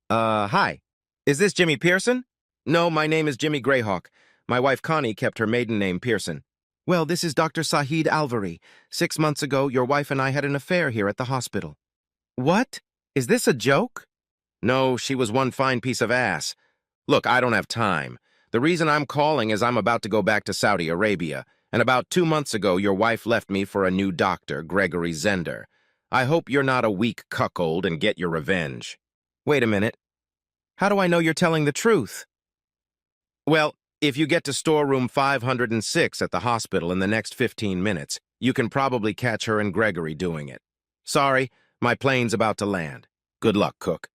Hi. Is this Jimmy Pearson? No, my name is Jimmy Greyhawk. My wife Connie kept her maiden name Pearson. Well, this is Dr. Sahid Alvari. 6 months ago, your wife and I had an affair here at the hospital. What? Is this a joke? No, she was one fine piece of ass. Look, I don't have time. The reason I'm calling is I'm about to go back to Saudi Arabia, and about 2 months ago, your wife left me for a new doctor, Gregory Zender. I hope you're not a weak cuckold and get your revenge. Wait a minute. How do I know you're telling the truth? Well, if you get to storeroom 506 at the hospital in the next 15 minutes, you can probably catch her and Gregory doing it. Sorry, my plane's about to land. Good luck, Cook.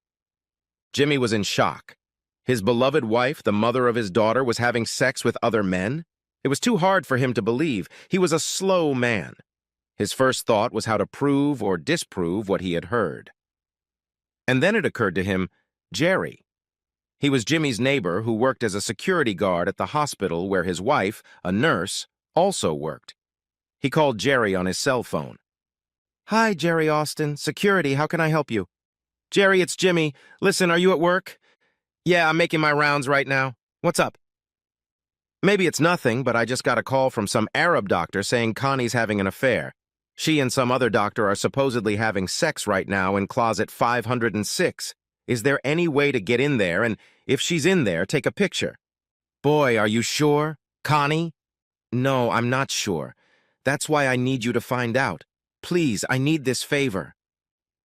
Jimmy was in shock. His beloved wife, the mother of his daughter, was having sex with other men? It was too hard for him to believe. He was a slow man. His first thought was how to prove or disprove what he had heard. And then it occurred to him, Jerry. He was Jimmy's neighbor who worked as a security guard at the hospital where his wife, a nurse, also worked. He called Jerry on his cell phone. Hi, Jerry Austin. Security, how can I help you? Jerry, it's Jimmy. Listen, are you at work? Yeah, I'm making my rounds right now. What's up? Maybe it's nothing, but I just got a call from some Arab doctor saying Connie's having an affair. She and some other doctor are supposedly having sex right now in closet 506. Is there any way to get in there, and if she's in there, take a picture? Boy, are you sure? Connie? No, I'm not sure. That's why I need you to find out. Please, I need this favor.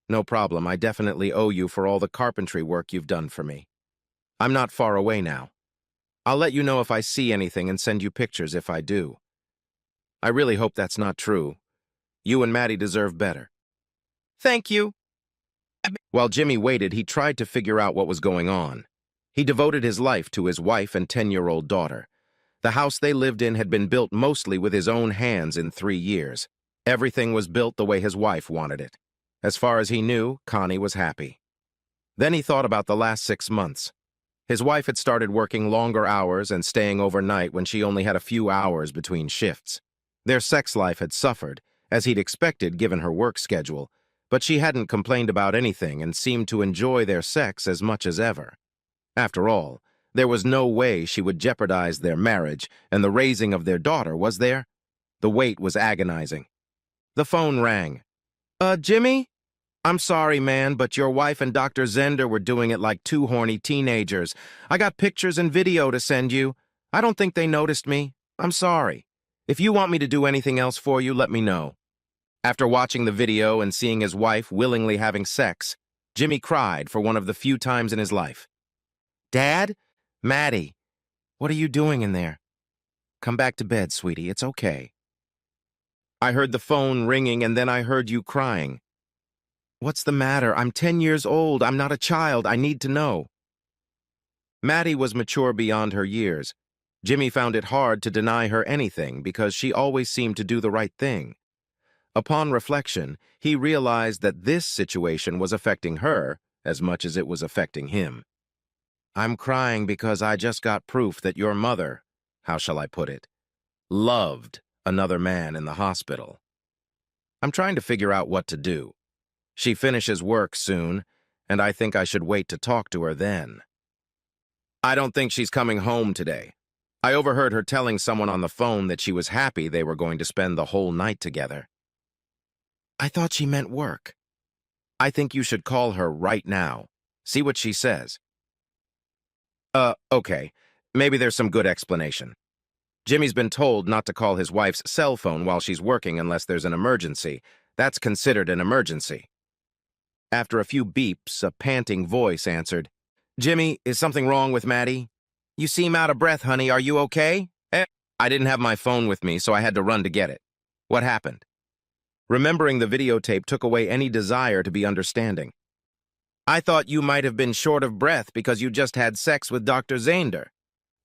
No problem, I definitely owe you for all the carpentry work you've done for me. I'm not far away now. I'll let you know if I see anything and send you pictures if I do. I really hope that's not true. You and Maddie deserve better. Thank you. While Jimmy waited, he tried to figure out what was going on. He devoted his life to his wife and 10-year-old daughter. The house they lived in had been built mostly with his own hands in 3 years. Everything was built the way his wife wanted it. As far as he knew, Connie was happy. Then he thought about the last 6 months. His wife had started working longer hours and staying overnight when she only had a few hours between shifts. Their sex life had suffered, as he'd expected given her work schedule, but she hadn't complained about anything and seemed to enjoy their sex as much as ever. After all, there was no way she would jeopardize their marriage and the raising of their daughter, was there? The wait was agonizing. The phone rang. Jimmy? I'm sorry, man, but your wife and Dr. Zender were doing it like two horny teenagers. I got pictures and video to send you. I don't think they noticed me. I'm sorry. If you want me to do anything else for you, let me know. After watching the video and seeing his wife willingly having sex, Jimmy cried for one of the few times in his life. Dad? Maddie, what are you doing in there? Come back to bed, sweetie. It's okay. I heard the phone ringing and then I heard you crying. What's the matter? I'm 10 years old. I'm not a child. I need to know. Maddie was mature beyond her years. Jimmy found it hard to deny her anything because she always seemed to do the right thing. Upon reflection, he realized that this situation was affecting her as much as it was affecting him. I'm crying because I just got proof that your mother, how shall I put it, loved another man in the hospital. I'm trying to figure out what to do. She finishes work soon, and I think I should wait to talk to her then. I don't think she's coming home today. I overheard her telling someone on the phone that she was happy they were going to spend the whole night together. I thought she meant work. I think you should call her right now. See what she says. Okay. Maybe there's some good explanation. Jimmy's been told not to call his wife's cell phone while she's working unless there's an emergency. That's considered an emergency. After a few beeps, a panting voice answered, Jimmy, is something wrong with Maddie? You seem out of breath, honey. Are you okay? I didn't have my phone with me, so I had to run to get it. What happened? Remembering the videotape took away any desire to be understanding. I thought you might have been short of breath because you just had sex with Dr. Zander.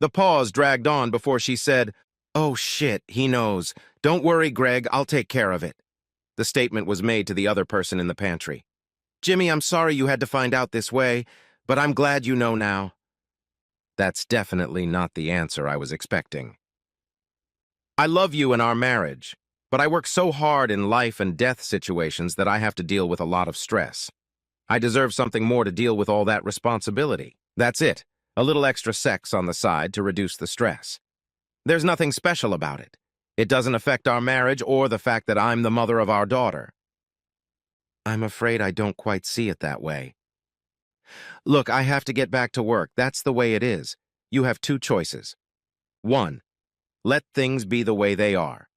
The pause dragged on before she said, Oh shit, he knows. Don't worry, Greg, I'll take care of it. The statement was made to the other person in the pantry. Jimmy, I'm sorry you had to find out this way, but I'm glad you know now. That's definitely not the answer I was expecting. I love you and our marriage, but I work so hard in life and death situations that I have to deal with a lot of stress. I deserve something more to deal with all that responsibility. That's it. A little extra sex on the side to reduce the stress. There's nothing special about it. It doesn't affect our marriage or the fact that I'm the mother of our daughter. I'm afraid I don't quite see it that way. Look, I have to get back to work. That's the way it is. You have two choices. 1. Let things be the way they are.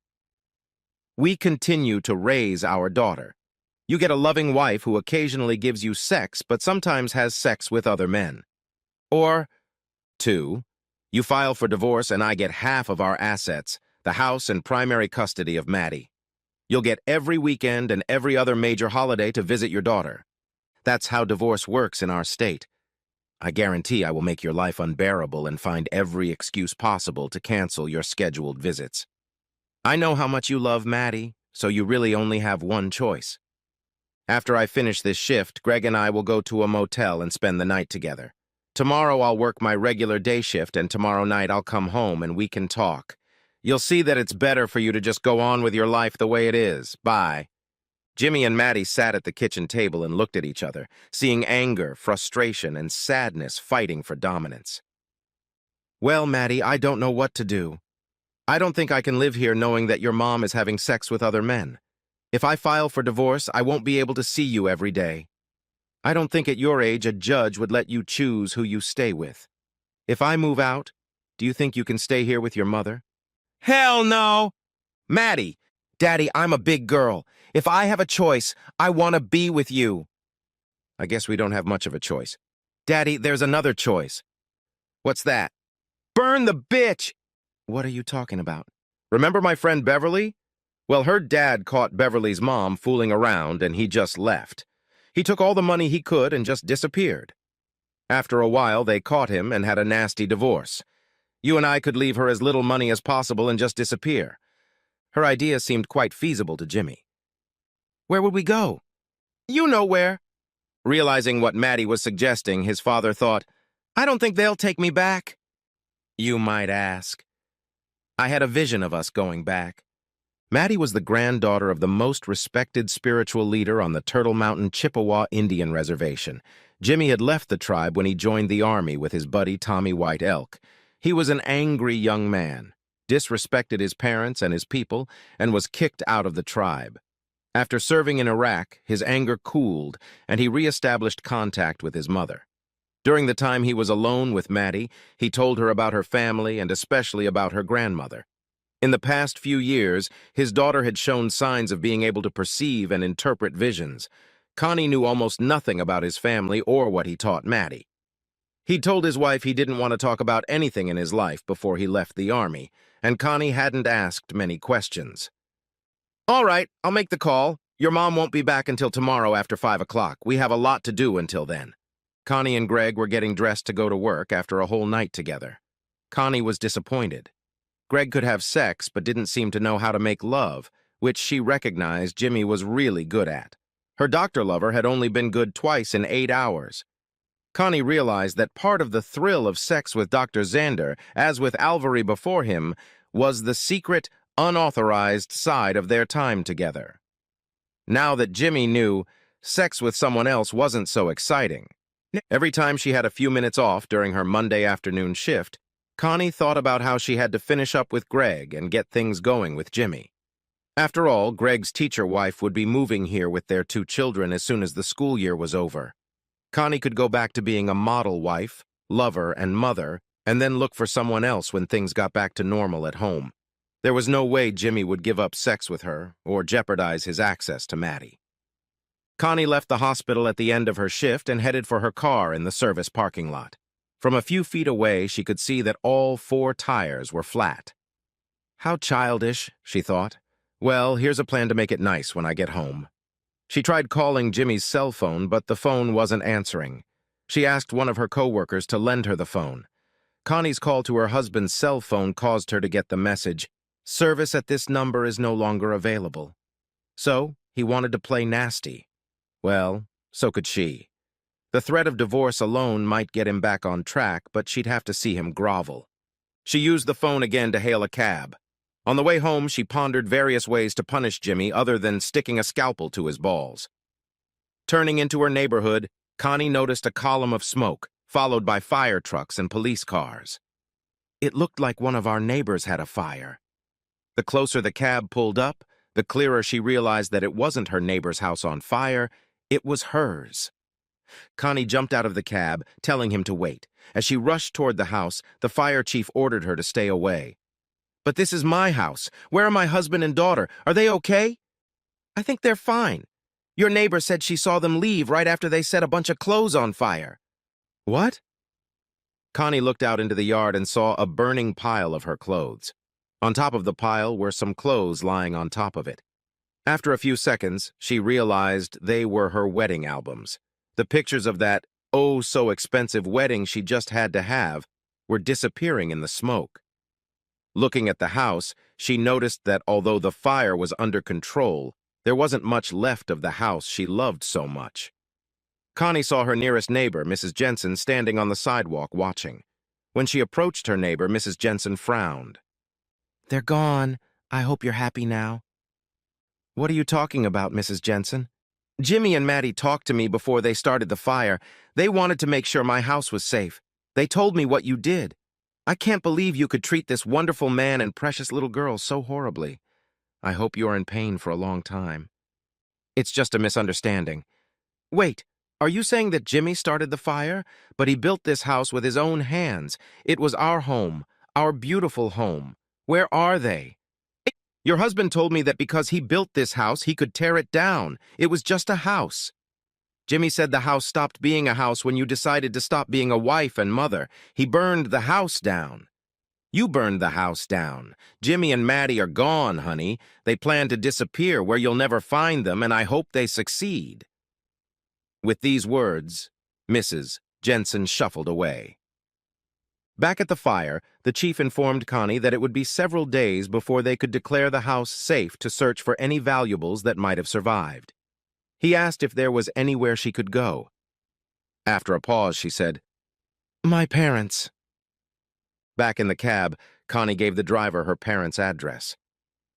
We continue to raise our daughter. You get a loving wife who occasionally gives you sex, but sometimes has sex with other men. Or 2. You file for divorce and I get half of our assets, the house and primary custody of Maddie. You'll get every weekend and every other major holiday to visit your daughter. That's how divorce works in our state. I guarantee I will make your life unbearable and find every excuse possible to cancel your scheduled visits. I know how much you love Maddie, so you really only have one choice. After I finish this shift, Greg and I will go to a motel and spend the night together. Tomorrow I'll work my regular day shift, and tomorrow night I'll come home and we can talk. You'll see that it's better for you to just go on with your life the way it is. Bye. Jimmy and Maddie sat at the kitchen table and looked at each other, seeing anger, frustration, and sadness fighting for dominance. Well, Maddie, I don't know what to do. I don't think I can live here knowing that your mom is having sex with other men. If I file for divorce, I won't be able to see you every day. I don't think at your age a judge would let you choose who you stay with. If I move out, do you think you can stay here with your mother? Hell no! Maddie, Daddy, I'm a big girl. If I have a choice, I want to be with you. I guess we don't have much of a choice. Daddy, there's another choice. What's that? Burn the bitch! What are you talking about? Remember my friend Beverly? Well, her dad caught Beverly's mom fooling around and he just left. He took all the money he could and just disappeared. After a while, they caught him and had a nasty divorce. You and I could leave her as little money as possible and just disappear. Her idea seemed quite feasible to Jimmy. Where would we go? You know where. Realizing what Maddie was suggesting, his father thought, I don't think they'll take me back. You might ask. I had a vision of us going back. Maddie was the granddaughter of the most respected spiritual leader on the Turtle Mountain Chippewa Indian Reservation. Jimmy had left the tribe when he joined the Army with his buddy Tommy White Elk. He was an angry young man, disrespected his parents and his people, and was kicked out of the tribe. After serving in Iraq, his anger cooled, and he reestablished contact with his mother. During the time he was alone with Maddie, he told her about her family and especially about her grandmother. In the past few years, his daughter had shown signs of being able to perceive and interpret visions. Connie knew almost nothing about his family or what he taught Maddie. He'd told his wife he didn't want to talk about anything in his life before he left the Army, and Connie hadn't asked many questions. All right, I'll make the call. Your mom won't be back until tomorrow after 5 o'clock. We have a lot to do until then. Connie and Greg were getting dressed to go to work after a whole night together. Connie was disappointed. Greg could have sex but didn't seem to know how to make love, which she recognized Jimmy was really good at. Her doctor lover had only been good twice in 8 hours. Connie realized that part of the thrill of sex with Dr. Xander, as with Alvary before him, was the secret, unauthorized side of their time together. Now that Jimmy knew, sex with someone else wasn't so exciting. Every time she had a few minutes off during her Monday afternoon shift, Connie thought about how she had to finish up with Greg and get things going with Jimmy. After all, Greg's teacher wife would be moving here with their 2 children as soon as the school year was over. Connie could go back to being a model wife, lover, and mother, and then look for someone else when things got back to normal at home. There was no way Jimmy would give up sex with her or jeopardize his access to Maddie. Connie left the hospital at the end of her shift and headed for her car in the service parking lot. From a few feet away, she could see that all 4 tires were flat. How childish, she thought. Well, here's a plan to make it nice when I get home. She tried calling Jimmy's cell phone, but the phone wasn't answering. She asked one of her coworkers to lend her the phone. Connie's call to her husband's cell phone caused her to get the message, "Service at this number is no longer available." So, he wanted to play nasty. Well, so could she. The threat of divorce alone might get him back on track, but she'd have to see him grovel. She used the phone again to hail a cab. On the way home, she pondered various ways to punish Jimmy other than sticking a scalpel to his balls. Turning into her neighborhood, Connie noticed a column of smoke, followed by fire trucks and police cars. It looked like one of our neighbors had a fire. The closer the cab pulled up, the clearer she realized that it wasn't her neighbor's house on fire, it was hers. Connie jumped out of the cab, telling him to wait. As she rushed toward the house, the fire chief ordered her to stay away. "But this is my house. Where are my husband and daughter? Are they okay?" "I think they're fine. Your neighbor said she saw them leave right after they set a bunch of clothes on fire." "What?" Connie looked out into the yard and saw a burning pile of her clothes. On top of the pile were some clothes lying on top of it. After a few seconds, she realized they were her wedding albums. The pictures of that oh-so-expensive wedding she just had to have were disappearing in the smoke. Looking at the house, she noticed that although the fire was under control, there wasn't much left of the house she loved so much. Connie saw her nearest neighbor, Mrs. Jensen, standing on the sidewalk watching. When she approached her neighbor, Mrs. Jensen frowned. "They're gone. I hope you're happy now." "What are you talking about, Mrs. Jensen?" "Jimmy and Maddie talked to me before they started the fire. They wanted to make sure my house was safe. They told me what you did. I can't believe you could treat this wonderful man and precious little girl so horribly. I hope you're in pain for a long time." "It's just a misunderstanding." "Wait, are you saying that Jimmy started the fire? But he built this house with his own hands. It was our home, our beautiful home. Where are they?" "Your husband told me that because he built this house, he could tear it down. It was just a house." "Jimmy said the house stopped being a house when you decided to stop being a wife and mother. He burned the house down." "You burned the house down. Jimmy and Maddie are gone, honey. They plan to disappear where you'll never find them, and I hope they succeed." With these words, Mrs. Jensen shuffled away. Back at the fire, the chief informed Connie that it would be several days before they could declare the house safe to search for any valuables that might have survived. He asked if there was anywhere she could go. After a pause, she said, "My parents." Back in the cab, Connie gave the driver her parents' address.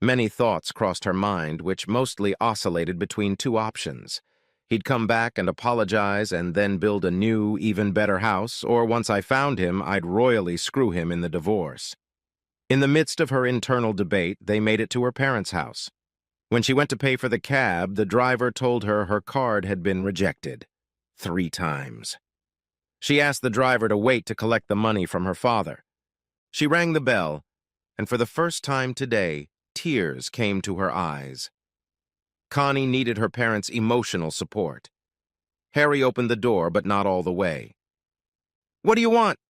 Many thoughts crossed her mind, which mostly oscillated between two options. He'd come back and apologize and then build a new, even better house, or once I found him, I'd royally screw him in the divorce. In the midst of her internal debate, they made it to her parents' house. When she went to pay for the cab, the driver told her her card had been rejected 3 times. She asked the driver to wait to collect the money from her father. She rang the bell, and for the first time today, tears came to her eyes. Connie needed her parents' emotional support. Harry opened the door, but not all the way. "What do you want?"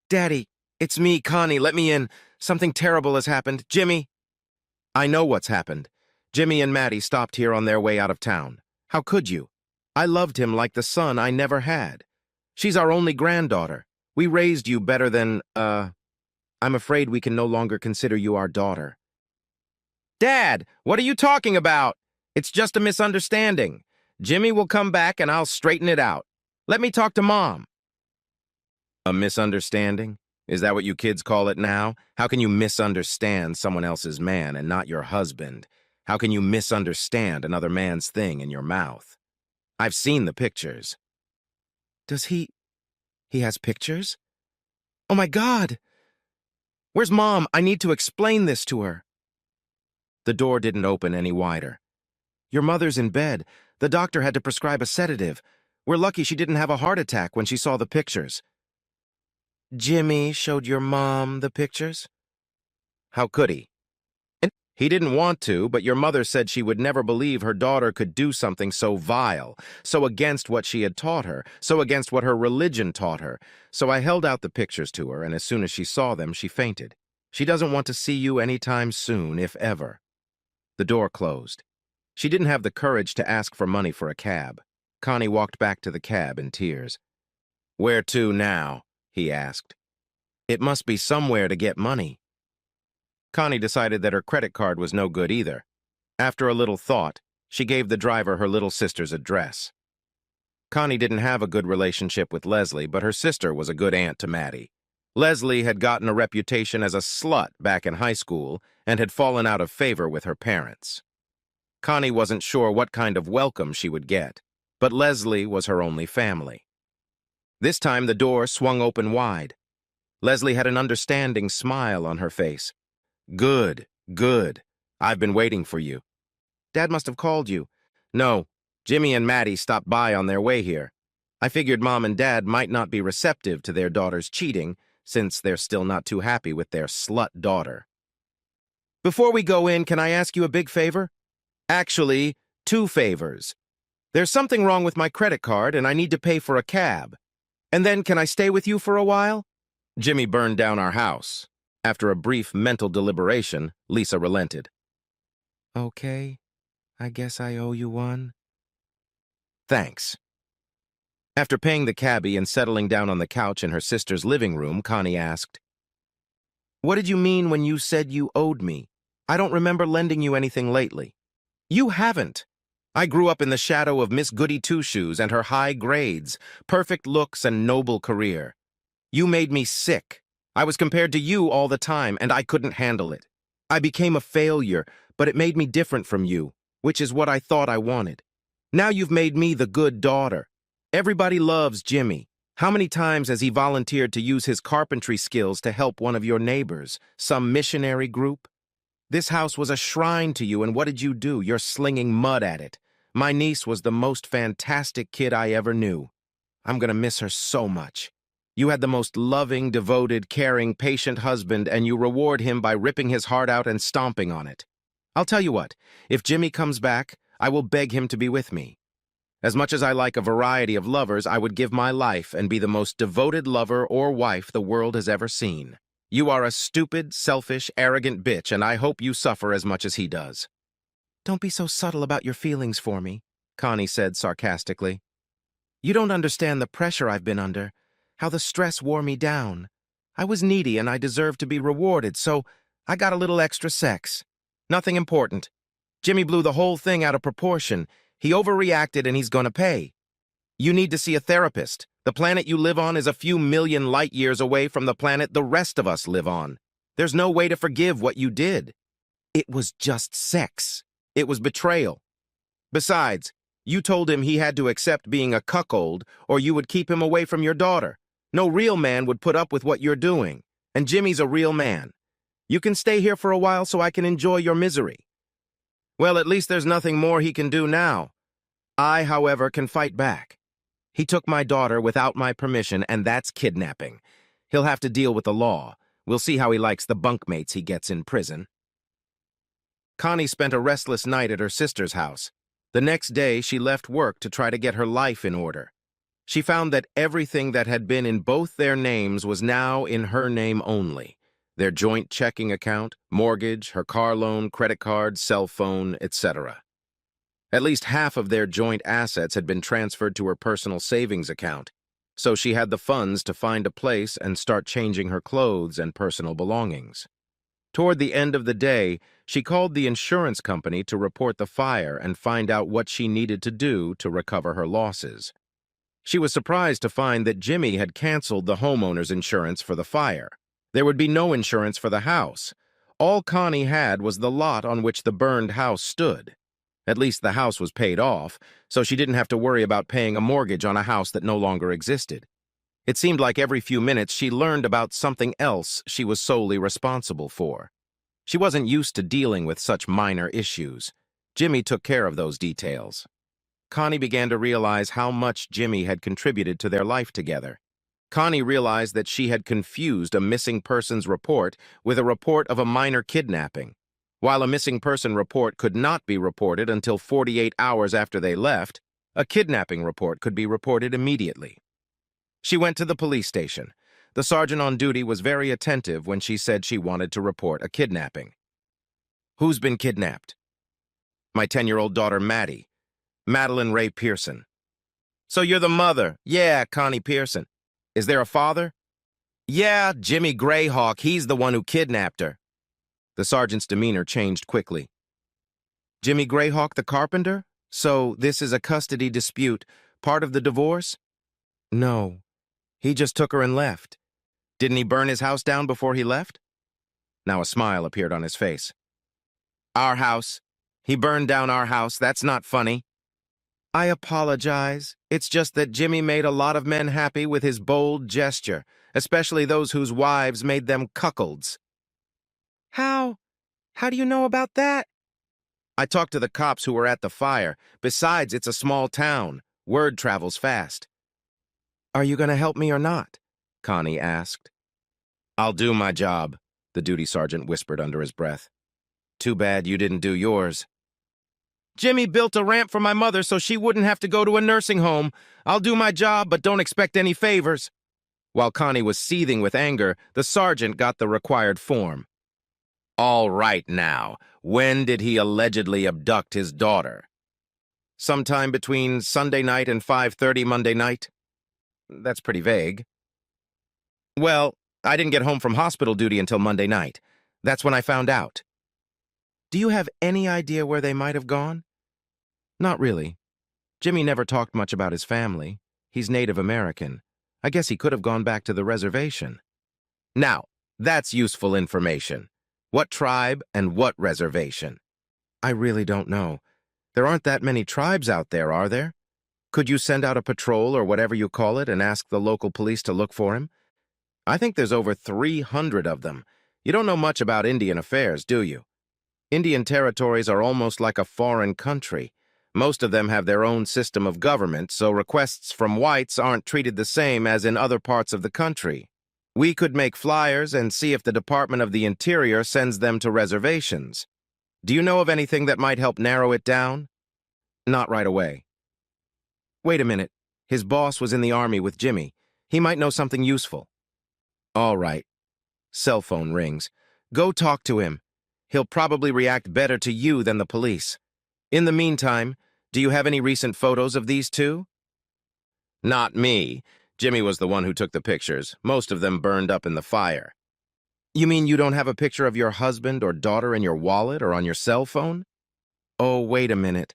"Daddy, it's me, Connie. Let me in. Something terrible has happened. Jimmy." "I know what's happened. Jimmy and Maddie stopped here on their way out of town. How could you? I loved him like the son I never had. She's our only granddaughter. We raised you better than, I'm afraid we can no longer consider you our daughter." "Dad, what are you talking about? It's just a misunderstanding. Jimmy will come back and I'll straighten it out. Let me talk to Mom." "A misunderstanding? Is that what you kids call it now? How can you misunderstand someone else's man and not your husband? How can you misunderstand another man's thing in your mouth? I've seen the pictures." "Does he has pictures? Oh my God! Where's Mom? I need to explain this to her." The door didn't open any wider. "Your mother's in bed. The doctor had to prescribe a sedative. We're lucky she didn't have a heart attack when she saw the pictures." "Jimmy showed your mom the pictures?" "How could he?" "He didn't want to, but your mother said she would never believe her daughter could do something so vile, so against what she had taught her, so against what her religion taught her. So I held out the pictures to her, and as soon as she saw them, she fainted. She doesn't want to see you any time soon, if ever." The door closed. She didn't have the courage to ask for money for a cab. Connie walked back to the cab in tears. "Where to now?" he asked. "It must be somewhere to get money." Connie decided that her credit card was no good either. After a little thought, she gave the driver her little sister's address. Connie didn't have a good relationship with Leslie, but her sister was a good aunt to Maddie. Leslie had gotten a reputation as a slut back in high school and had fallen out of favor with her parents. Connie wasn't sure what kind of welcome she would get. but Leslie was her only family. This time the door swung open wide. Leslie had an understanding smile on her face. Good, good. I've been waiting for you. Dad must have called you. No, Jimmy and Maddie stopped by on their way here. I figured Mom and Dad might not be receptive to their daughter's cheating, since they're still not too happy with their slut daughter. Before we go in, can I ask you a big favor? Actually, 2 favors. There's something wrong with my credit card and I need to pay for a cab. And then can I stay with you for a while? Jimmy burned down our house. After a brief mental deliberation, Lisa relented. Okay, I guess I owe you one. Thanks. After paying the cabbie and settling down on the couch in her sister's living room, Connie asked, What did you mean when you said you owed me? I don't remember lending you anything lately. You haven't. I grew up in the shadow of Miss Goody Two-Shoes and her high grades, perfect looks, and noble career. You made me sick. I was compared to you all the time, and I couldn't handle it. I became a failure, but it made me different from you, which is what I thought I wanted. Now you've made me the good daughter. Everybody loves Jimmy. How many times has he volunteered to use his carpentry skills to help one of your neighbors, some missionary group? This house was a shrine to you, and what did you do? You're slinging mud at it. My niece was the most fantastic kid I ever knew. I'm gonna miss her so much. You had the most loving, devoted, caring, patient husband, and you reward him by ripping his heart out and stomping on it. I'll tell you what, if Jimmy comes back, I will beg him to be with me. As much as I like a variety of lovers, I would give my life and be the most devoted lover or wife the world has ever seen. You are a stupid, selfish, arrogant bitch, and I hope you suffer as much as he does. Don't be so subtle about your feelings for me, Connie said sarcastically. You don't understand the pressure I've been under, how the stress wore me down. I was needy and I deserved to be rewarded, so I got a little extra sex. Nothing important. Jimmy blew the whole thing out of proportion. He overreacted and he's gonna pay. You need to see a therapist. The planet you live on is a few million light years away from the planet the rest of us live on. There's no way to forgive what you did. It was just sex. It was betrayal. Besides, you told him he had to accept being a cuckold or you would keep him away from your daughter. No real man would put up with what you're doing. And Jimmy's a real man. You can stay here for a while so I can enjoy your misery. Well, at least there's nothing more he can do now. I, however, can fight back. He took my daughter without my permission, and that's kidnapping. He'll have to deal with the law. We'll see how he likes the bunkmates he gets in prison. Connie spent a restless night at her sister's house. The next day, she left work to try to get her life in order. She found that everything that had been in both their names was now in her name only. Their joint checking account, mortgage, her car loan, credit card, cell phone, etc. At least half of their joint assets had been transferred to her personal savings account, so she had the funds to find a place and start changing her clothes and personal belongings. Toward the end of the day, she called the insurance company to report the fire and find out what she needed to do to recover her losses. She was surprised to find that Jimmy had canceled the homeowner's insurance for the fire. There would be no insurance for the house. All Connie had was the lot on which the burned house stood. At least the house was paid off, so she didn't have to worry about paying a mortgage on a house that no longer existed. It seemed like every few minutes she learned about something else she was solely responsible for. She wasn't used to dealing with such minor issues. Jimmy took care of those details. Connie began to realize how much Jimmy had contributed to their life together. Connie realized that she had confused a missing persons report with a report of a minor kidnapping. While a missing person report could not be reported until 48 hours after they left, a kidnapping report could be reported immediately. She went to the police station. The sergeant on duty was very attentive when she said she wanted to report a kidnapping. Who's been kidnapped? My 10-year-old daughter, Maddie. Madeline Ray Pearson. So you're the mother? Yeah, Connie Pearson. Is there a father? Yeah, Jimmy Greyhawk. He's the one who kidnapped her. The sergeant's demeanor changed quickly. Jimmy Greyhawk, the carpenter? So this is a custody dispute, part of the divorce? No. He just took her and left. Didn't he burn his house down before he left? Now a smile appeared on his face. Our house. He burned down our house. That's not funny. I apologize. It's just that Jimmy made a lot of men happy with his bold gesture, especially those whose wives made them cuckolds. How? How do you know about that? I talked to the cops who were at the fire. Besides, it's a small town. Word travels fast. Are you going to help me or not? Connie asked. I'll do my job, the duty sergeant whispered under his breath. Too bad you didn't do yours. Jimmy built a ramp for my mother so she wouldn't have to go to a nursing home. I'll do my job, but don't expect any favors. While Connie was seething with anger, the sergeant got the required form. All right now, when did he allegedly abduct his daughter? Sometime between Sunday night and 5:30 Monday night? That's pretty vague. Well, I didn't get home from hospital duty until Monday night. That's when I found out. Do you have any idea where they might have gone? Not really. Jimmy never talked much about his family. He's Native American. I guess he could have gone back to the reservation. Now, that's useful information. What tribe and what reservation? I really don't know. There aren't that many tribes out there, are there? Could you send out a patrol or whatever you call it and ask the local police to look for him? I think there's over 300 of them. You don't know much about Indian affairs, do you? Indian territories are almost like a foreign country. Most of them have their own system of government, so requests from whites aren't treated the same as in other parts of the country. We could make flyers and see if the Department of the Interior sends them to reservations. Do you know of anything that might help narrow it down? Not right away. Wait a minute. His boss was in the army with Jimmy. He might know something useful. All right. Cell phone rings. Go talk to him. He'll probably react better to you than the police. In the meantime, do you have any recent photos of these two? Not me. Jimmy was the one who took the pictures. Most of them burned up in the fire. You mean you don't have a picture of your husband or daughter in your wallet or on your cell phone? Oh, wait a minute.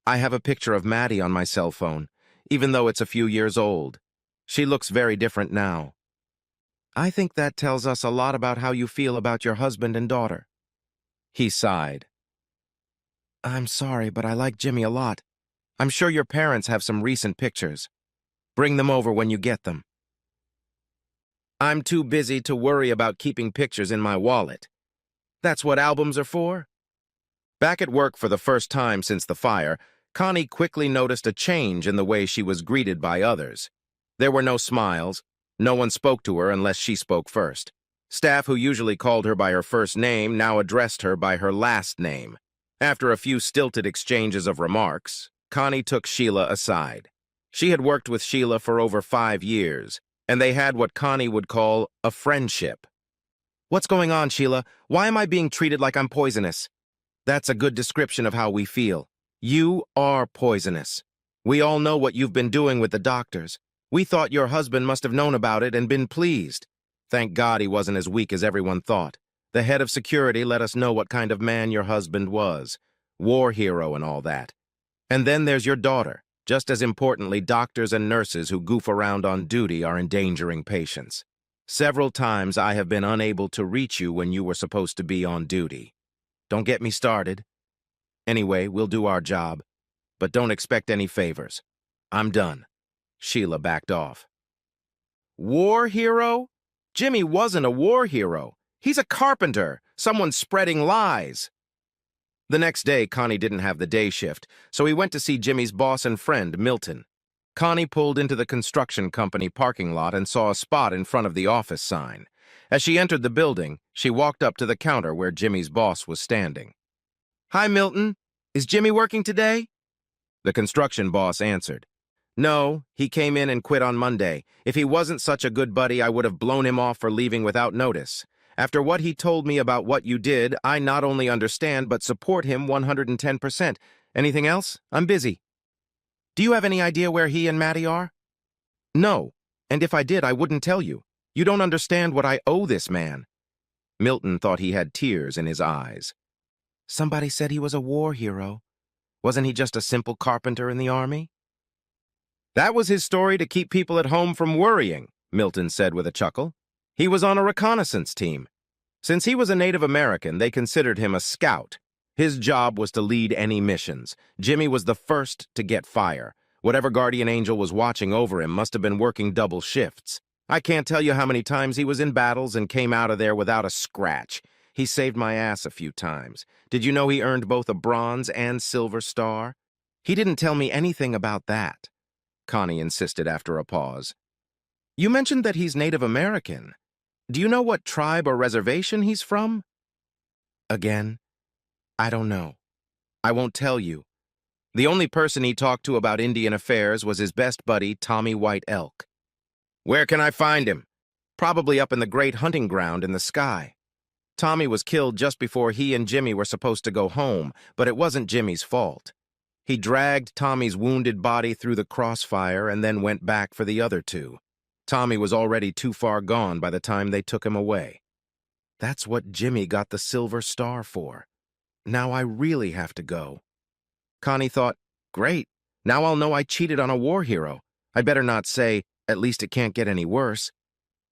I have a picture of Maddie on my cell phone, even though it's a few years old. She looks very different now. I think that tells us a lot about how you feel about your husband and daughter. He sighed. I'm sorry, but I like Jimmy a lot. I'm sure your parents have some recent pictures. Bring them over when you get them. I'm too busy to worry about keeping pictures in my wallet. That's what albums are for? Back at work for the first time since the fire, Connie quickly noticed a change in the way she was greeted by others. There were no smiles. No one spoke to her unless she spoke first. Staff who usually called her by her first name now addressed her by her last name. After a few stilted exchanges of remarks, Connie took Sheila aside. She had worked with Sheila for over 5 years, and they had what Connie would call a friendship. What's going on, Sheila? Why am I being treated like I'm poisonous? That's a good description of how we feel. You are poisonous. We all know what you've been doing with the doctors. We thought your husband must have known about it and been pleased. Thank God he wasn't as weak as everyone thought. The head of security let us know what kind of man your husband was. War hero and all that. And then there's your daughter. Just as importantly, doctors and nurses who goof around on duty are endangering patients. Several times I have been unable to reach you when you were supposed to be on duty. Don't get me started. Anyway, we'll do our job. But don't expect any favors. I'm done. Sheila backed off. War hero? Jimmy wasn't a war hero. He's a carpenter, someone spreading lies. The next day, Connie didn't have the day shift, so he went to see Jimmy's boss and friend, Milton. Connie pulled into the construction company parking lot and saw a spot in front of the office sign. As she entered the building, she walked up to the counter where Jimmy's boss was standing. Hi, Milton. Is Jimmy working today? The construction boss answered. No, he came in and quit on Monday. If he wasn't such a good buddy, I would have blown him off for leaving without notice. After what he told me about what you did, I not only understand but support him 110%. Anything else? I'm busy. Do you have any idea where he and Maddie are? No, and if I did, I wouldn't tell you. You don't understand what I owe this man. Milton thought he had tears in his eyes. Somebody said he was a war hero. Wasn't he just a simple carpenter in the army? That was his story to keep people at home from worrying, Milton said with a chuckle. He was on a reconnaissance team. Since he was a Native American, they considered him a scout. His job was to lead any missions. Jimmy was the first to get fire. Whatever guardian angel was watching over him must have been working double shifts. I can't tell you how many times he was in battles and came out of there without a scratch. He saved my ass a few times. Did you know he earned both a bronze and silver star? He didn't tell me anything about that, Connie insisted after a pause. You mentioned that he's Native American. Do you know what tribe or reservation he's from? Again, I don't know. I won't tell you. The only person he talked to about Indian affairs was his best buddy, Tommy White Elk. Where can I find him? Probably up in the great hunting ground in the sky. Tommy was killed just before he and Jimmy were supposed to go home, but it wasn't Jimmy's fault. He dragged Tommy's wounded body through the crossfire and then went back for the other two. Tommy was already too far gone by the time they took him away. That's what Jimmy got the silver star for. Now I really have to go. Connie thought, great, now I'll know I cheated on a war hero. I'd better not say, at least it can't get any worse.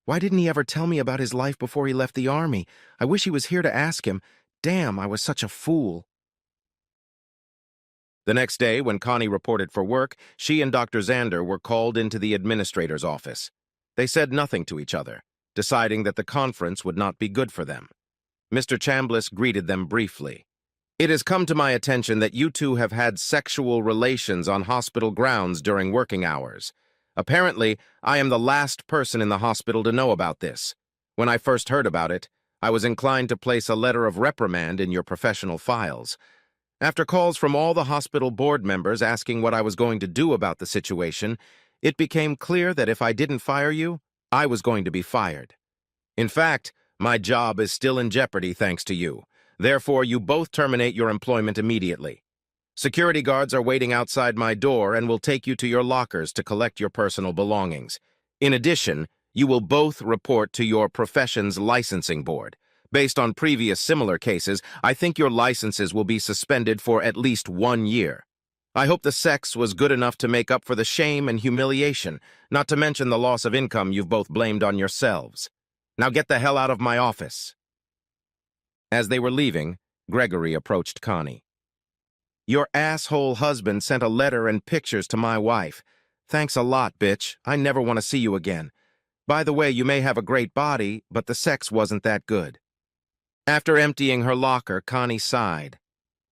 Why didn't he ever tell me about his life before he left the army? I wish he was here to ask him. Damn, I was such a fool. The next day, when Connie reported for work, she and Dr. Zander were called into the administrator's office. They said nothing to each other, deciding that the conference would not be good for them. Mr. Chambliss greeted them briefly. It has come to my attention that you two have had sexual relations on hospital grounds during working hours. Apparently, I am the last person in the hospital to know about this. When I first heard about it, I was inclined to place a letter of reprimand in your professional files. After calls from all the hospital board members asking what I was going to do about the situation, it became clear that if I didn't fire you, I was going to be fired. In fact, my job is still in jeopardy thanks to you. Therefore, you both terminate your employment immediately. Security guards are waiting outside my door and will take you to your lockers to collect your personal belongings. In addition, you will both report to your profession's licensing board. Based on previous similar cases, I think your licenses will be suspended for at least 1 year. I hope the sex was good enough to make up for the shame and humiliation, not to mention the loss of income you've both blamed on yourselves. Now get the hell out of my office. As they were leaving, Gregory approached Connie. Your asshole husband sent a letter and pictures to my wife. Thanks a lot, bitch. I never want to see you again. By the way, you may have a great body, but the sex wasn't that good. After emptying her locker, Connie sighed.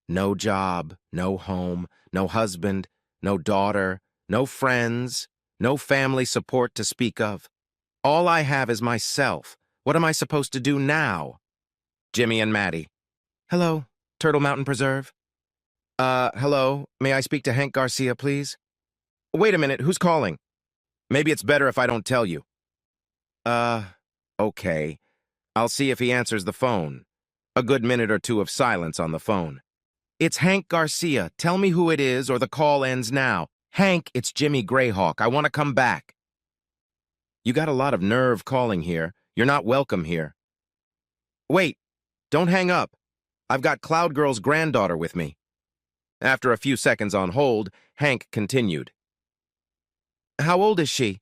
No job, no home, no husband, no daughter, no friends, no family support to speak of. All I have is myself. What am I supposed to do now? Jimmy and Maddie. Hello, Turtle Mountain Preserve. Hello, may I speak to Hank Garcia, please? Wait a minute, who's calling? Maybe it's better if I don't tell you. Okay. I'll see if he answers the phone. A good minute or two of silence on the phone. It's Hank Garcia. Tell me who it is or the call ends now. Hank, it's Jimmy Greyhawk. I want to come back. You got a lot of nerve calling here. You're not welcome here. Wait, don't hang up. I've got Cloud Girl's granddaughter with me. After a few seconds on hold, Hank continued. How old is she?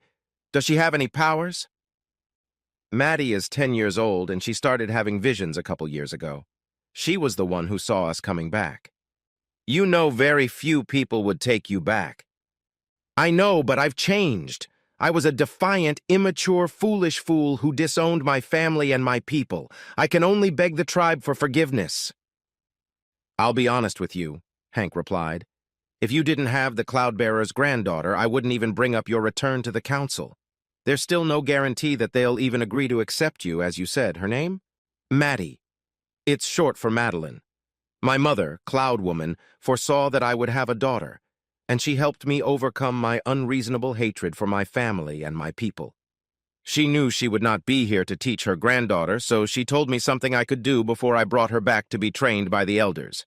Does she have any powers? Maddie is 10 years old, and she started having visions a couple years ago. She was the one who saw us coming back. You know very few people would take you back. I know, but I've changed. I was a defiant, immature, foolish fool who disowned my family and my people. I can only beg the tribe for forgiveness. I'll be honest with you, Hank replied. If you didn't have the Cloudbearer's granddaughter, I wouldn't even bring up your return to the council. There's still no guarantee that they'll even agree to accept you, as you said. Her name? Maddie. It's short for Madeline. My mother, Cloud Woman, foresaw that I would have a daughter, and she helped me overcome my unreasonable hatred for my family and my people. She knew she would not be here to teach her granddaughter, so she told me something I could do before I brought her back to be trained by the elders.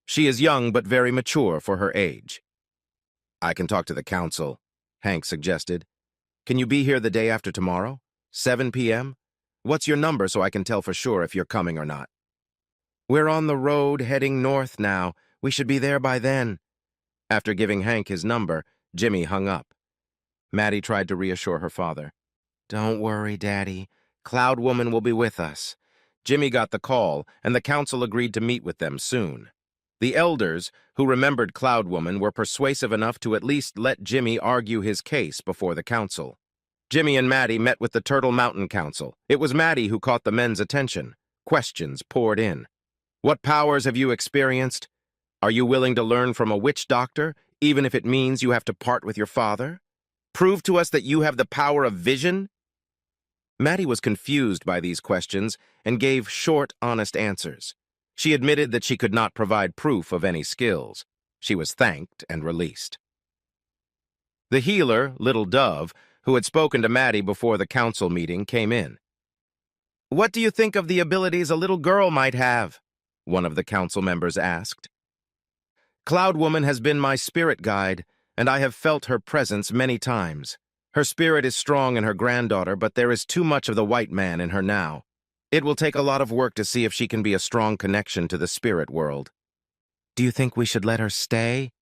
She is young but very mature for her age. I can talk to the council, Hank suggested. Can you be here the day after tomorrow? 7 p.m.? What's your number so I can tell for sure if you're coming or not? We're on the road heading north now. We should be there by then. After giving Hank his number, Jimmy hung up. Maddie tried to reassure her father. Don't worry, Daddy. Cloud Woman will be with us. Jimmy got the call, and the council agreed to meet with them soon. The elders, who remembered Cloud Woman, were persuasive enough to at least let Jimmy argue his case before the council. Jimmy and Maddie met with the Turtle Mountain Council. It was Maddie who caught the men's attention. Questions poured in. What powers have you experienced? Are you willing to learn from a witch doctor, even if it means you have to part with your father? Prove to us that you have the power of vision? Maddie was confused by these questions and gave short, honest answers. She admitted that she could not provide proof of any skills. She was thanked and released. The healer, Little Dove, who had spoken to Maddie before the council meeting, came in. "What do you think of the abilities a little girl might have?" one of the council members asked. "Cloud Woman has been my spirit guide, and I have felt her presence many times. Her spirit is strong in her granddaughter, but there is too much of the white man in her now. It will take a lot of work to see if she can be a strong connection to the spirit world." "Do you think we should let her stay?"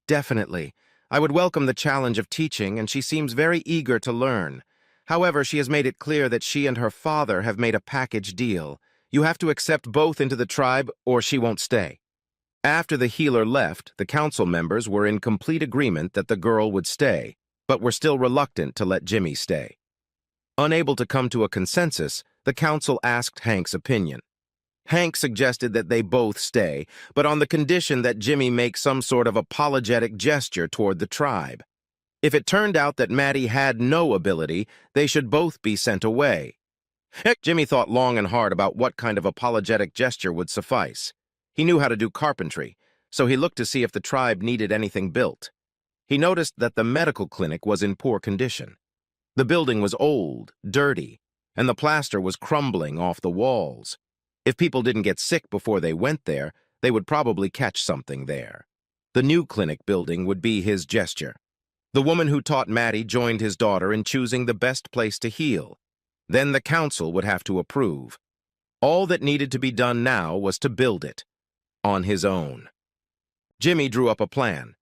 "Definitely. I would welcome the challenge of teaching, and she seems very eager to learn. However, she has made it clear that she and her father have made a package deal. You have to accept both into the tribe, or she won't stay." After the healer left, the council members were in complete agreement that the girl would stay, but were still reluctant to let Jimmy stay. Unable to come to a consensus, the council asked Hank's opinion. Hank suggested that they both stay, but on the condition that Jimmy make some sort of apologetic gesture toward the tribe. If it turned out that Maddie had no ability, they should both be sent away. Jimmy thought long and hard about what kind of apologetic gesture would suffice. He knew how to do carpentry, so he looked to see if the tribe needed anything built. He noticed that the medical clinic was in poor condition. The building was old, dirty, and the plaster was crumbling off the walls. If people didn't get sick before they went there, they would probably catch something there. The new clinic building would be his gesture. The woman who taught Maddie joined his daughter in choosing the best place to heal. Then the council would have to approve. All that needed to be done now was to build it, on his own. Jimmy drew up a plan.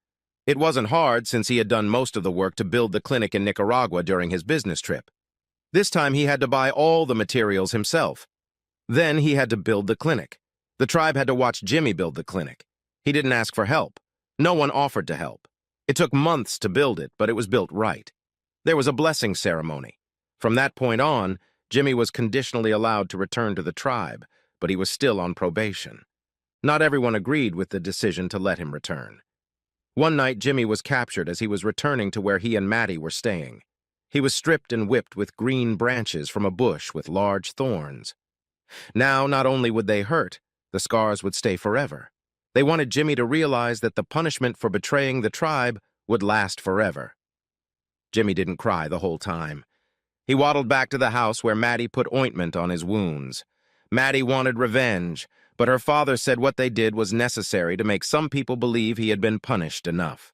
It wasn't hard since he had done most of the work to build the clinic in Nicaragua during his business trip. This time he had to buy all the materials himself. Then he had to build the clinic. The tribe had to watch Jimmy build the clinic. He didn't ask for help. No one offered to help. It took months to build it, but it was built right. There was a blessing ceremony. From that point on, Jimmy was conditionally allowed to return to the tribe, but he was still on probation. Not everyone agreed with the decision to let him return. One night, Jimmy was captured as he was returning to where he and Maddie were staying. He was stripped and whipped with green branches from a bush with large thorns. Now, not only would they hurt, the scars would stay forever. They wanted Jimmy to realize that the punishment for betraying the tribe would last forever. Jimmy didn't cry the whole time. He waddled back to the house where Maddie put ointment on his wounds. Maddie wanted revenge, but her father said what they did was necessary to make some people believe he had been punished enough.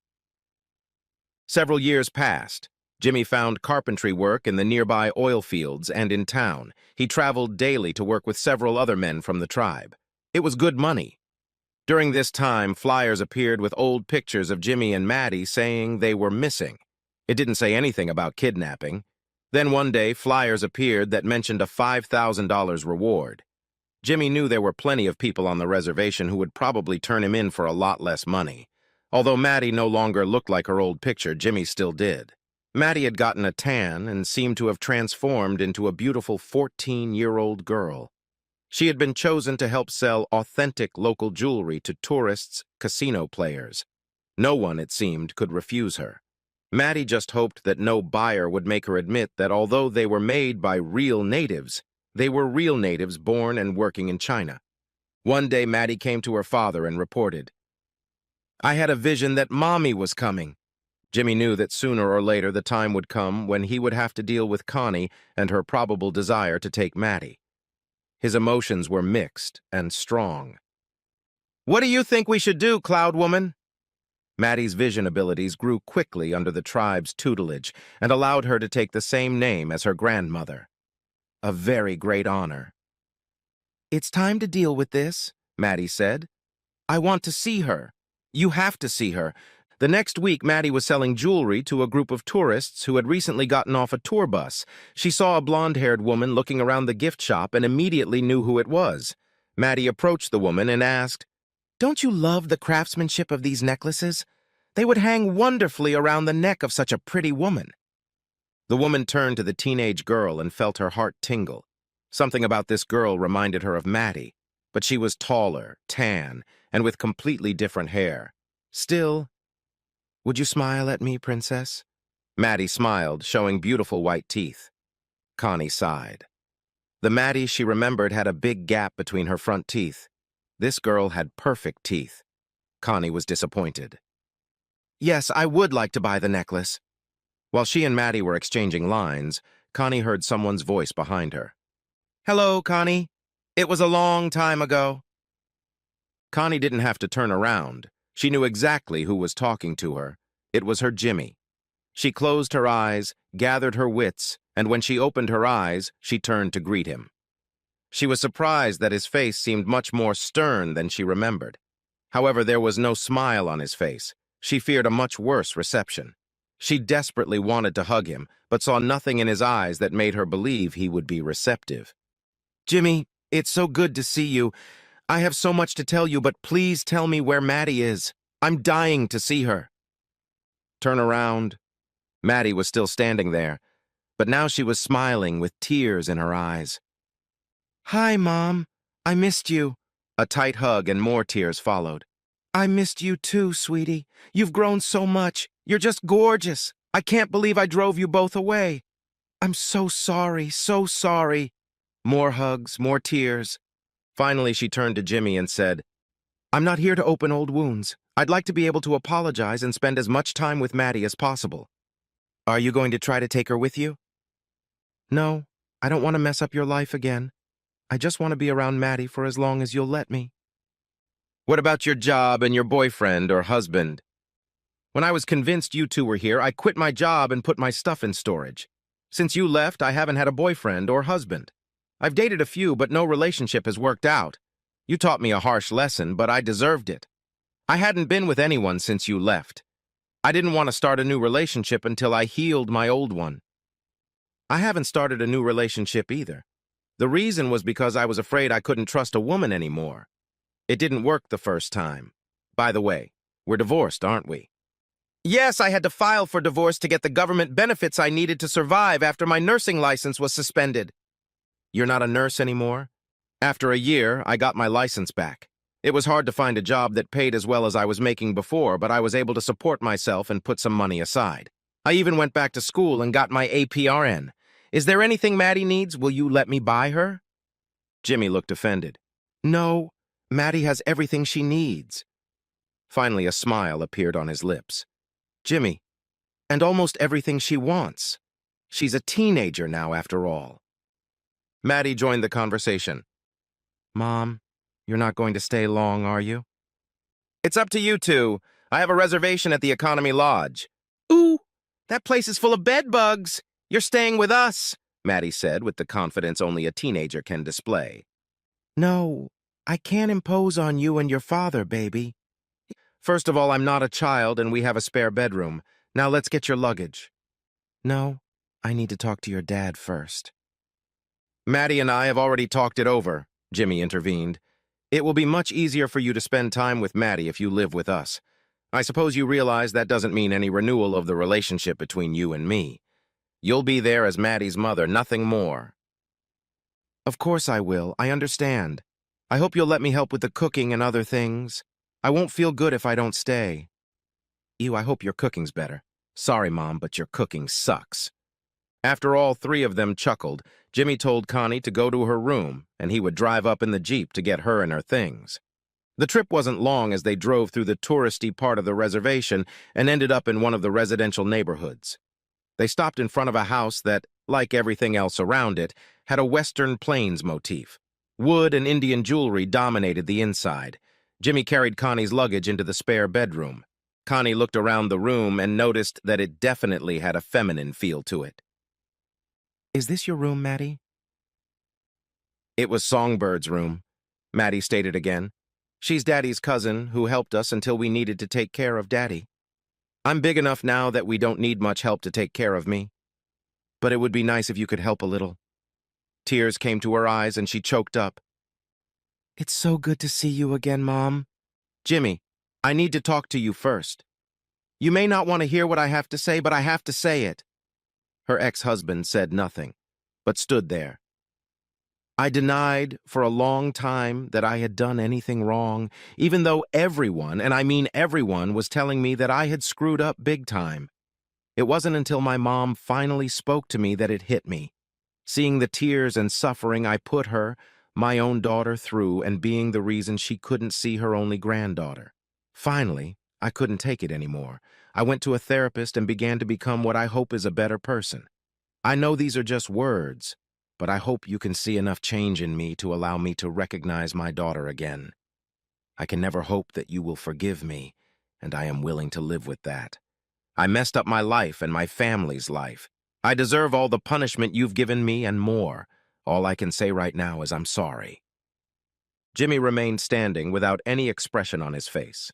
Several years passed. Jimmy found carpentry work in the nearby oil fields and in town. He traveled daily to work with several other men from the tribe. It was good money. During this time, flyers appeared with old pictures of Jimmy and Maddie saying they were missing. It didn't say anything about kidnapping. Then one day, flyers appeared that mentioned a $5,000 reward. Jimmy knew there were plenty of people on the reservation who would probably turn him in for a lot less money. Although Maddie no longer looked like her old picture, Jimmy still did. Maddie had gotten a tan and seemed to have transformed into a beautiful 14-year-old girl. She had been chosen to help sell authentic local jewelry to tourists, casino players. No one, it seemed, could refuse her. Maddie just hoped that no buyer would make her admit that although they were made by real natives, they were real natives born and working in China. One day, Maddie came to her father and reported, "I had a vision that Mommy was coming." Jimmy knew that sooner or later the time would come when he would have to deal with Connie and her probable desire to take Maddie. His emotions were mixed and strong. "What do you think we should do, Cloud Woman?" Maddie's vision abilities grew quickly under the tribe's tutelage and allowed her to take the same name as her grandmother. A very great honor. "It's time to deal with this," Maddie said. "I want to see her. You have to see her. The next week, Maddie was selling jewelry to a group of tourists who had recently gotten off a tour bus. She saw a blonde-haired woman looking around the gift shop and immediately knew who it was. Maddie approached the woman and asked, "Don't you love the craftsmanship of these necklaces? They would hang wonderfully around the neck of such a pretty woman." The woman turned to the teenage girl and felt her heart tingle. Something about this girl reminded her of Maddie, but she was taller, tan, and with completely different hair. Still, "Would you smile at me, princess?" Maddie smiled, showing beautiful white teeth. Connie sighed. The Maddie she remembered had a big gap between her front teeth. This girl had perfect teeth. Connie was disappointed. "Yes, I would like to buy the necklace." While she and Maddie were exchanging lines, Connie heard someone's voice behind her. "Hello, Connie. It was a long time ago." Connie didn't have to turn around. She knew exactly who was talking to her. It was her Jimmy. She closed her eyes, gathered her wits, and when she opened her eyes, she turned to greet him. She was surprised that his face seemed much more stern than she remembered. However, there was no smile on his face. She feared a much worse reception. She desperately wanted to hug him, but saw nothing in his eyes that made her believe he would be receptive. "Jimmy, it's so good to see you. I have so much to tell you, but please tell me where Maddie is. I'm dying to see her." Turn around. Maddie was still standing there, but now she was smiling with tears in her eyes. "Hi, Mom. I missed you." A tight hug and more tears followed. "I missed you too, sweetie. You've grown so much. You're just gorgeous. I can't believe I drove you both away. I'm so sorry, so sorry." More hugs, more tears. Finally, she turned to Jimmy and said, "I'm not here to open old wounds. I'd like to be able to apologize and spend as much time with Maddie as possible." "Are you going to try to take her with you?" "No, I don't want to mess up your life again. I just want to be around Maddie for as long as you'll let me." "What about your job and your boyfriend or husband?" "When I was convinced you two were here, I quit my job and put my stuff in storage. Since you left, I haven't had a boyfriend or husband. I've dated a few, but no relationship has worked out. You taught me a harsh lesson, but I deserved it. I hadn't been with anyone since you left. I didn't want to start a new relationship until I healed my old one." "I haven't started a new relationship either. The reason was because I was afraid I couldn't trust a woman anymore. It didn't work the first time. By the way, we're divorced, aren't we?" "Yes, I had to file for divorce to get the government benefits I needed to survive after my nursing license was suspended." "You're not a nurse anymore?" "After a year, I got my license back. It was hard to find a job that paid as well as I was making before, but I was able to support myself and put some money aside. I even went back to school and got my APRN. Is there anything Maddie needs? Will you let me buy her?" Jimmy looked offended. "No, Maddie has everything she needs." Finally, a smile appeared on his lips. "Jimmy, and almost everything she wants. She's a teenager now, after all." Maddie joined the conversation. "Mom, you're not going to stay long, are you?" "It's up to you two. I have a reservation at the Economy Lodge." "Ooh, that place is full of bed bugs. You're staying with us," Maddie said with the confidence only a teenager can display. "No, I can't impose on you and your father, baby. First of all, I'm not a child and we have a spare bedroom. Now let's get your luggage." "No, I need to talk to your dad first." "Maddie and I have already talked it over," Jimmy intervened. "It will be much easier for you to spend time with Maddie if you live with us. I suppose you realize that doesn't mean any renewal of the relationship between you and me. You'll be there as Maddie's mother, nothing more." "Of course I will. I understand. I hope you'll let me help with the cooking and other things. I won't feel good if I don't stay." "Ew, I hope your cooking's better. Sorry, Mom, but your cooking sucks." After all three of them chuckled, Jimmy told Connie to go to her room, and he would drive up in the Jeep to get her and her things. The trip wasn't long as they drove through the touristy part of the reservation and ended up in one of the residential neighborhoods. They stopped in front of a house that, like everything else around it, had a Western Plains motif. Wood and Indian jewelry dominated the inside. Jimmy carried Connie's luggage into the spare bedroom. Connie looked around the room and noticed that it definitely had a feminine feel to it. "Is this your room, Maddie?" "It was Songbird's room," Maddie stated again. "She's Daddy's cousin who helped us until we needed to take care of Daddy." I'm big enough now that we don't need much help to take care of me. But it would be nice if you could help a little. Tears came to her eyes and she choked up. It's so good to see you again, Mom. Jimmy, I need to talk to you first. You may not want to hear what I have to say, but I have to say it. Her ex-husband said nothing, but stood there. I denied for a long time that I had done anything wrong, even though everyone, and I mean everyone, was telling me that I had screwed up big time. It wasn't until my mom finally spoke to me that it hit me. Seeing the tears and suffering I put her, my own daughter, through, and being the reason she couldn't see her only granddaughter. Finally, I couldn't take it anymore. I went to a therapist and began to become what I hope is a better person. I know these are just words, but I hope you can see enough change in me to allow me to recognize my daughter again. I can never hope that you will forgive me, and I am willing to live with that. I messed up my life and my family's life. I deserve all the punishment you've given me and more. All I can say right now is I'm sorry. Jimmy remained standing without any expression on his face.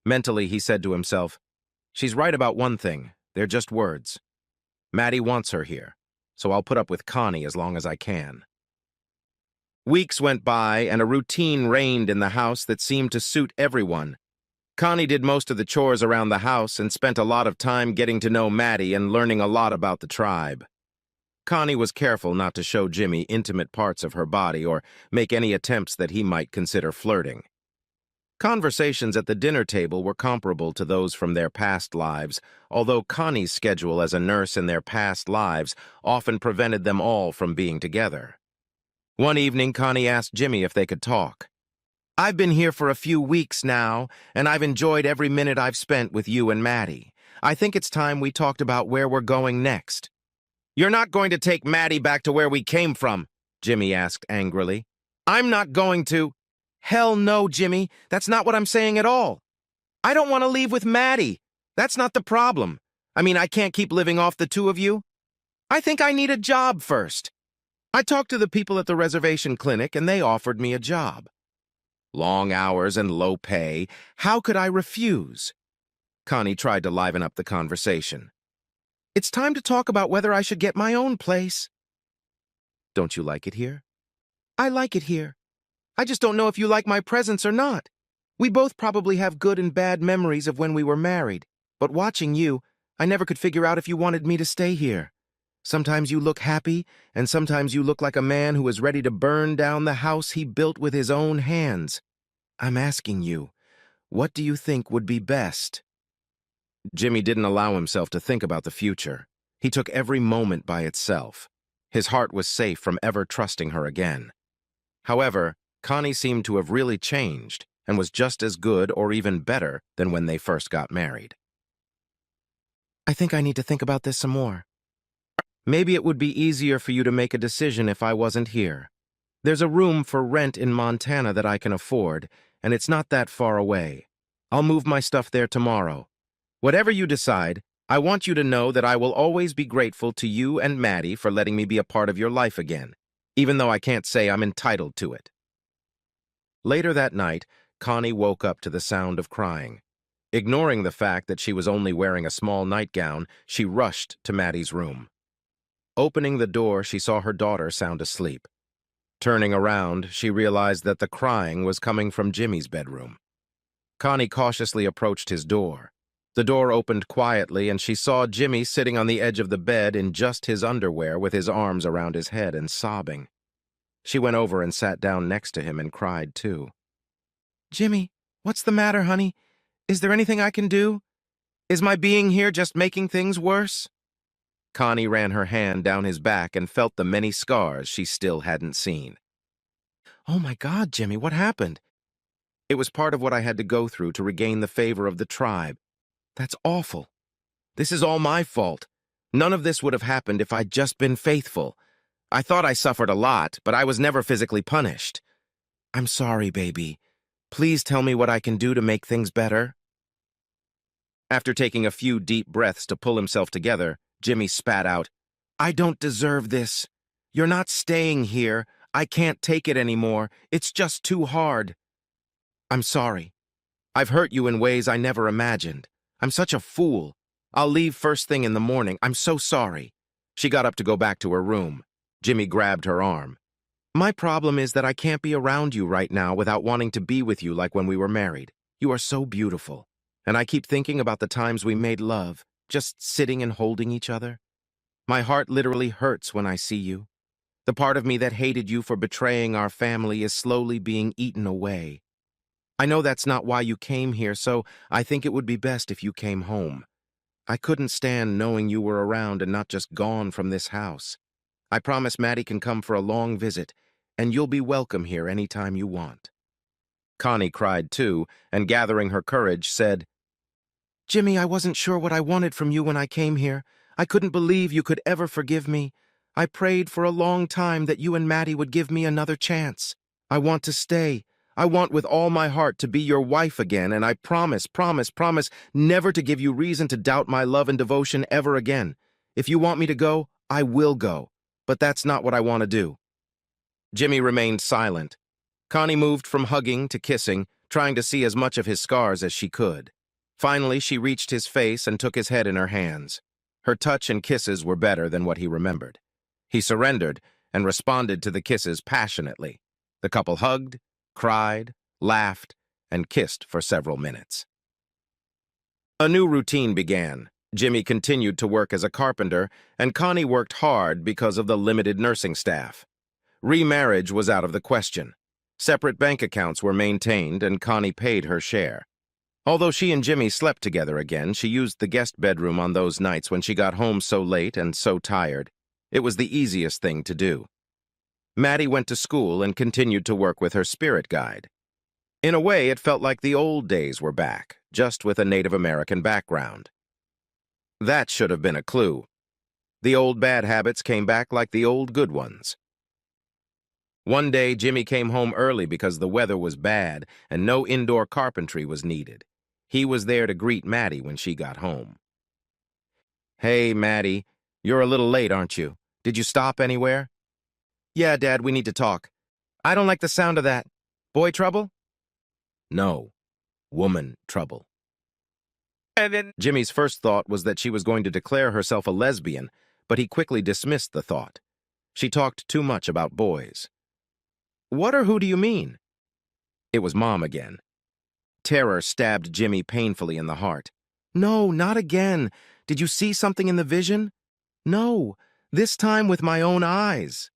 Mentally, he said to himself, she's right about one thing. They're just words. Maddie wants her here, so I'll put up with Connie as long as I can. Weeks went by, and a routine reigned in the house that seemed to suit everyone. Connie did most of the chores around the house and spent a lot of time getting to know Maddie and learning a lot about the tribe. Connie was careful not to show Jimmy intimate parts of her body or make any attempts that he might consider flirting. Conversations at the dinner table were comparable to those from their past lives, although Connie's schedule as a nurse in their past lives often prevented them all from being together. One evening, Connie asked Jimmy if they could talk. I've been here for a few weeks now, and I've enjoyed every minute I've spent with you and Maddie. I think it's time we talked about where we're going next. You're not going to take Maddie back to where we came from, Jimmy asked angrily. I'm not going to. Hell no, Jimmy. That's not what I'm saying at all. I don't want to leave with Maddie. That's not the problem. I mean, I can't keep living off the two of you. I think I need a job first. I talked to the people at the reservation clinic, and they offered me a job. Long hours and low pay. How could I refuse? Connie tried to liven up the conversation. It's time to talk about whether I should get my own place. Don't you like it here? I like it here. I just don't know if you like my presence or not. We both probably have good and bad memories of when we were married, but watching you, I never could figure out if you wanted me to stay here. Sometimes you look happy, and sometimes you look like a man who is ready to burn down the house he built with his own hands. I'm asking you, what do you think would be best? Jimmy didn't allow himself to think about the future. He took every moment by itself. His heart was safe from ever trusting her again. However, Connie seemed to have really changed and was just as good or even better than when they first got married. I think I need to think about this some more. Maybe it would be easier for you to make a decision if I wasn't here. There's a room for rent in Montana that I can afford, and it's not that far away. I'll move my stuff there tomorrow. Whatever you decide, I want you to know that I will always be grateful to you and Maddie for letting me be a part of your life again, even though I can't say I'm entitled to it. Later that night, Connie woke up to the sound of crying. Ignoring the fact that she was only wearing a small nightgown, she rushed to Maddie's room. Opening the door, she saw her daughter sound asleep. Turning around, she realized that the crying was coming from Jimmy's bedroom. Connie cautiously approached his door. The door opened quietly, and she saw Jimmy sitting on the edge of the bed in just his underwear with his arms around his head and sobbing. She went over and sat down next to him and cried too. Jimmy, what's the matter, honey? Is there anything I can do? Is my being here just making things worse? Connie ran her hand down his back and felt the many scars she still hadn't seen. Oh my God, Jimmy, what happened? It was part of what I had to go through to regain the favor of the tribe. That's awful. This is all my fault. None of this would have happened if I'd just been faithful. I thought I suffered a lot, but I was never physically punished. I'm sorry, baby. Please tell me what I can do to make things better. After taking a few deep breaths to pull himself together, Jimmy spat out, I don't deserve this. You're not staying here. I can't take it anymore. It's just too hard. I'm sorry. I've hurt you in ways I never imagined. I'm such a fool. I'll leave first thing in the morning. I'm so sorry. She got up to go back to her room. Jimmy grabbed her arm. My problem is that I can't be around you right now without wanting to be with you like when we were married. You are so beautiful. And I keep thinking about the times we made love, just sitting and holding each other. My heart literally hurts when I see you. The part of me that hated you for betraying our family is slowly being eaten away. I know that's not why you came here, so I think it would be best if you came home. I couldn't stand knowing you were around and not just gone from this house. I promise Maddie can come for a long visit, and you'll be welcome here anytime you want. Connie cried too, and gathering her courage, said, Jimmy, I wasn't sure what I wanted from you when I came here. I couldn't believe you could ever forgive me. I prayed for a long time that you and Maddie would give me another chance. I want to stay. I want with all my heart to be your wife again, and I promise never to give you reason to doubt my love and devotion ever again. If you want me to go, I will go. But that's not what I want to do. Jimmy remained silent. Connie moved from hugging to kissing, trying to see as much of his scars as she could. Finally, she reached his face and took his head in her hands. Her touch and kisses were better than what he remembered. He surrendered and responded to the kisses passionately. The couple hugged, cried, laughed, and kissed for several minutes. A new routine began. Jimmy continued to work as a carpenter, and Connie worked hard because of the limited nursing staff. Remarriage was out of the question. Separate bank accounts were maintained, and Connie paid her share. Although she and Jimmy slept together again, she used the guest bedroom on those nights when she got home so late and so tired. It was the easiest thing to do. Maddie went to school and continued to work with her spirit guide. In a way, it felt like the old days were back, just with a Native American background. That should have been a clue. The old bad habits came back like the old good ones. One day, Jimmy came home early because the weather was bad and no indoor carpentry was needed. He was there to greet Maddie when she got home. Hey, Maddie, you're a little late, aren't you? Did you stop anywhere? Yeah, Dad, we need to talk. I don't like the sound of that. Boy trouble? No, woman trouble. And then Jimmy's first thought was that she was going to declare herself a lesbian, but he quickly dismissed the thought. She talked too much about boys. What or who do you mean? It was Mom again. Terror stabbed Jimmy painfully in the heart. No, not again. Did you see something in the vision? No, this time with my own eyes.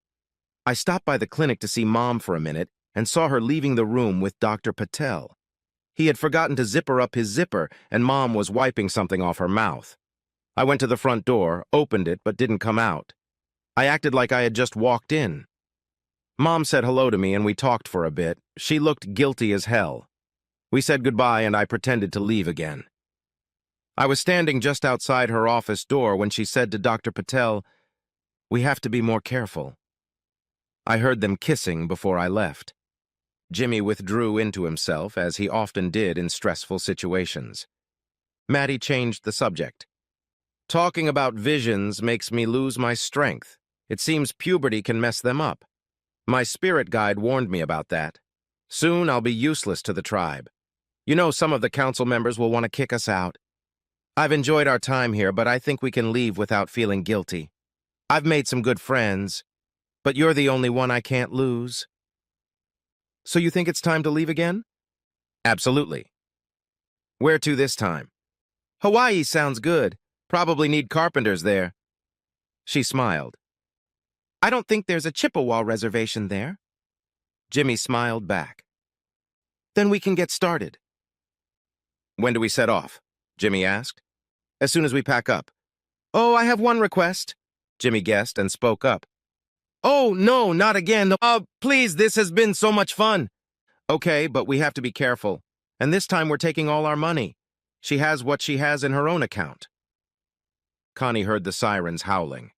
I stopped by the clinic to see Mom for a minute and saw her leaving the room with Dr. Patel. He had forgotten to zipper up his zipper, and Mom was wiping something off her mouth. I went to the front door, opened it, but didn't come out. I acted like I had just walked in. Mom said hello to me, and we talked for a bit. She looked guilty as hell. We said goodbye, and I pretended to leave again. I was standing just outside her office door when she said to Dr. Patel, "We have to be more careful." I heard them kissing before I left. Jimmy withdrew into himself, as he often did in stressful situations. Maddie changed the subject. Talking about visions makes me lose my strength. It seems puberty can mess them up. My spirit guide warned me about that. Soon I'll be useless to the tribe. You know, some of the council members will want to kick us out. I've enjoyed our time here, but I think we can leave without feeling guilty. I've made some good friends, but you're the only one I can't lose. So you think it's time to leave again? Absolutely. Where to this time? Hawaii sounds good. Probably need carpenters there. She smiled. I don't think there's a Chippewa reservation there. Jimmy smiled back. Then we can get started. When do we set off? Jimmy asked. As soon as we pack up. Oh, I have one request, Jimmy guessed and spoke up. Oh, no, not again. Please, this has been so much fun. Okay, but we have to be careful. And this time we're taking all our money. She has what she has in her own account. Connie heard the sirens howling.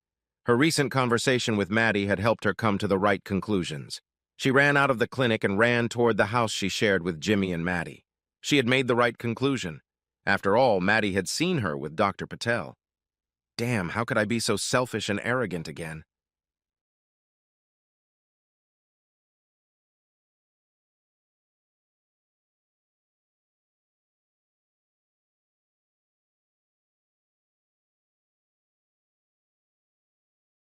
Her recent conversation with Maddie had helped her come to the right conclusions. She ran out of the clinic and ran toward the house she shared with Jimmy and Maddie. She had made the right conclusion. After all, Maddie had seen her with Dr. Patel. Damn, how could I be so selfish and arrogant again?